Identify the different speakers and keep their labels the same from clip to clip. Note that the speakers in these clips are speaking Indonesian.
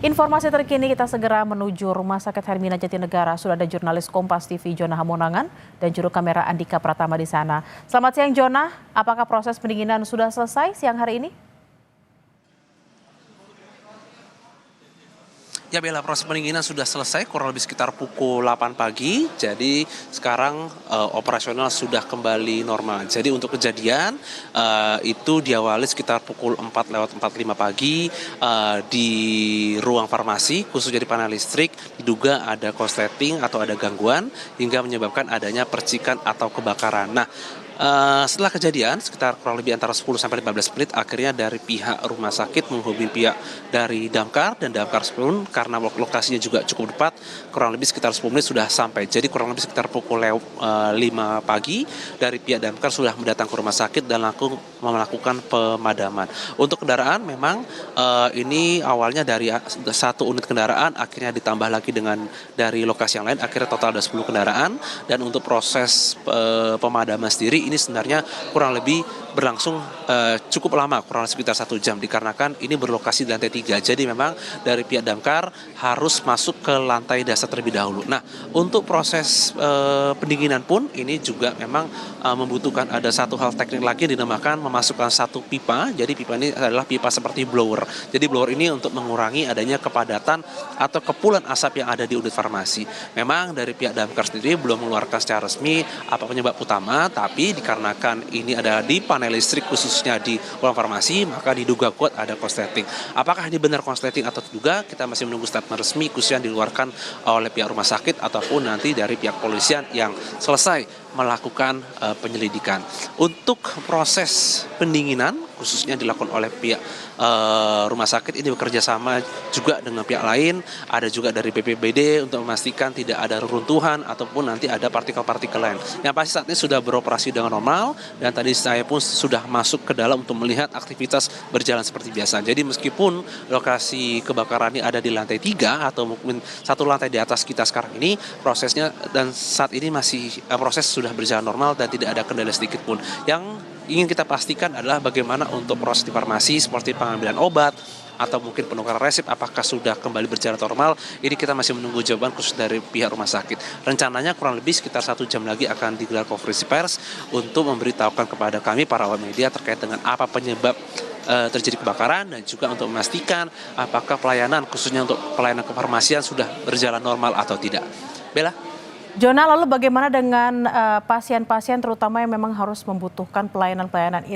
Speaker 1: Informasi terkini kita segera menuju Rumah Sakit Hermina Jatinegara. Sudah ada jurnalis Kompas TV Jona Hamonangan dan juru kamera Andika Pratama di sana. Selamat siang Jona, apakah proses pendinginan sudah selesai siang hari ini?
Speaker 2: Ya Bella, proses pendinginan sudah selesai kurang lebih sekitar pukul 8 pagi. Jadi sekarang operasional sudah kembali normal. Jadi untuk kejadian itu diawali sekitar pukul 4:45 pagi di ruang farmasi, khususnya di panel listrik, diduga ada korsleting atau ada gangguan hingga menyebabkan adanya percikan atau kebakaran. Nah, setelah kejadian sekitar kurang lebih antara 10 sampai 15 menit akhirnya dari pihak rumah sakit menghubungi pihak dari Damkar dan Damkar pun karena lokasinya juga cukup dekat kurang lebih sekitar 10 menit sudah sampai. Jadi kurang lebih sekitar pukul 5 pagi dari pihak Damkar sudah mendatang ke rumah sakit dan langsung melakukan pemadaman. Untuk kendaraan memang ini awalnya dari satu unit kendaraan akhirnya ditambah lagi dengan dari lokasi yang lain akhirnya total ada 10 kendaraan dan untuk proses pemadaman sendiri ini sebenarnya kurang lebih berlangsung cukup lama, kurang sekitar 1 jam dikarenakan ini berlokasi di lantai 3. Jadi memang dari pihak Damkar harus masuk ke lantai dasar terlebih dahulu. Nah, untuk proses pendinginan pun ini juga memang membutuhkan ada satu hal teknik lagi yang dinamakan memasukkan satu pipa. Jadi pipa ini adalah pipa seperti blower. Jadi blower ini untuk mengurangi adanya kepadatan atau kepulan asap yang ada di unit farmasi. Memang dari pihak Damkar sendiri belum mengeluarkan secara resmi apa penyebab utama, tapi dikarenakan ini ada di panel listrik khususnya di ruang farmasi, maka diduga kuat ada korsleting. Apakah ini benar korsleting atau tidak, kita masih menunggu statement resmi khususnya yang dikeluarkan oleh pihak rumah sakit ataupun nanti dari pihak polisian yang selesai melakukan penyelidikan. Untuk proses pendinginan khususnya dilakukan oleh pihak rumah sakit ini bekerja sama juga dengan pihak lain, ada juga dari BPBD untuk memastikan tidak ada reruntuhan ataupun nanti ada partikel-partikel lain. Yang pasti saat ini sudah beroperasi dengan normal dan tadi saya pun sudah masuk ke dalam untuk melihat aktivitas berjalan seperti biasa. Jadi meskipun lokasi kebakaran ini ada di lantai 3 atau mungkin satu lantai di atas kita sekarang ini, prosesnya dan saat ini masih proses sudah berjalan normal dan tidak ada kendala sedikit pun. Yang ingin kita pastikan adalah bagaimana untuk proses di farmasi seperti pengambilan obat atau mungkin penukaran resep apakah sudah kembali berjalan normal. Ini kita masih menunggu jawaban khusus dari pihak rumah sakit. Rencananya kurang lebih sekitar 1 jam lagi akan digelar konferensi pers untuk memberitahukan kepada kami para awak media terkait dengan apa penyebab terjadi kebakaran dan juga untuk memastikan apakah pelayanan khususnya untuk pelayanan kefarmasian sudah berjalan normal atau tidak. Bella?
Speaker 1: Jona, lalu bagaimana dengan pasien-pasien terutama yang memang harus membutuhkan pelayanan-pelayanan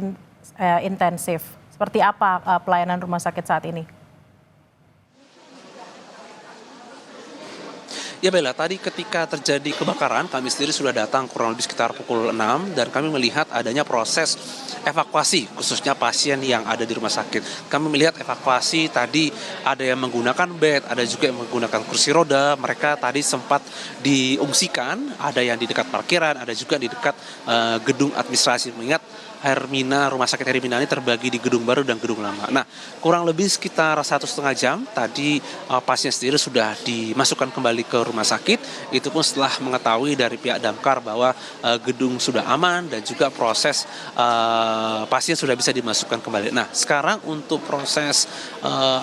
Speaker 1: intensif? Seperti apa pelayanan rumah sakit saat ini?
Speaker 2: Ya Bella, tadi ketika terjadi kebakaran kami sendiri sudah datang kurang lebih sekitar pukul 6 dan kami melihat adanya proses evakuasi khususnya pasien yang ada di rumah sakit. Kami melihat evakuasi tadi ada yang menggunakan bed, ada juga yang menggunakan kursi roda. Mereka tadi sempat diungsikan, ada yang di dekat parkiran, ada juga di dekat gedung administrasi. Mengingat Rumah Sakit Hermina ini terbagi di gedung baru dan gedung lama. Nah, kurang lebih sekitar 1,5 jam tadi pasien sendiri sudah dimasukkan kembali ke rumah sakit. Itu pun setelah mengetahui dari pihak Damkar bahwa gedung sudah aman dan juga proses pasien sudah bisa dimasukkan kembali. Nah, sekarang untuk proses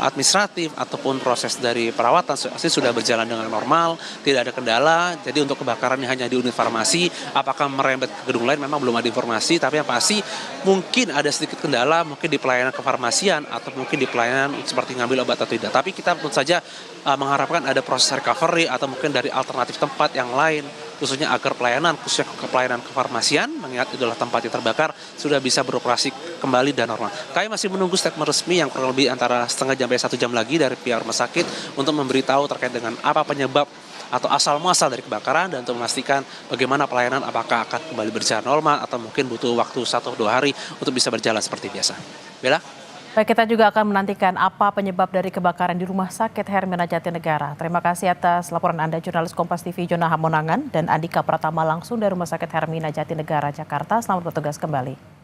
Speaker 2: administratif ataupun proses dari perawatan sudah berjalan dengan normal, tidak ada kendala. Jadi untuk kebakaran yang hanya di unit farmasi, apakah merembet ke gedung lain memang belum ada informasi, tapi yang pasti mungkin ada sedikit kendala mungkin di pelayanan kefarmasian atau mungkin di pelayanan seperti ngambil obat atau tidak. Tapi kita tentu saja mengharapkan ada proses recovery atau mungkin dari alternatif tempat yang lain khususnya agar pelayanan khususnya pelayanan kefarmasian mengingat itu adalah tempat yang terbakar sudah bisa beroperasi kembali dan normal. Kami masih menunggu statement resmi yang kurang lebih antara setengah jam sampai 1 jam lagi dari pihak rumah sakit untuk memberitahu terkait dengan apa penyebab atau asal muasal dari kebakaran dan untuk memastikan bagaimana pelayanan apakah akan kembali berjalan normal atau mungkin butuh waktu 1-2 hari untuk bisa berjalan seperti biasa. Bella?
Speaker 1: Baik, kita juga akan menantikan apa penyebab dari kebakaran di Rumah Sakit Hermina Jatinegara. Terima kasih atas laporan Anda, jurnalis Kompas TV Jona Hamonangan dan Andika Pratama langsung dari Rumah Sakit Hermina Jatinegara, Jakarta. Selamat bertugas kembali.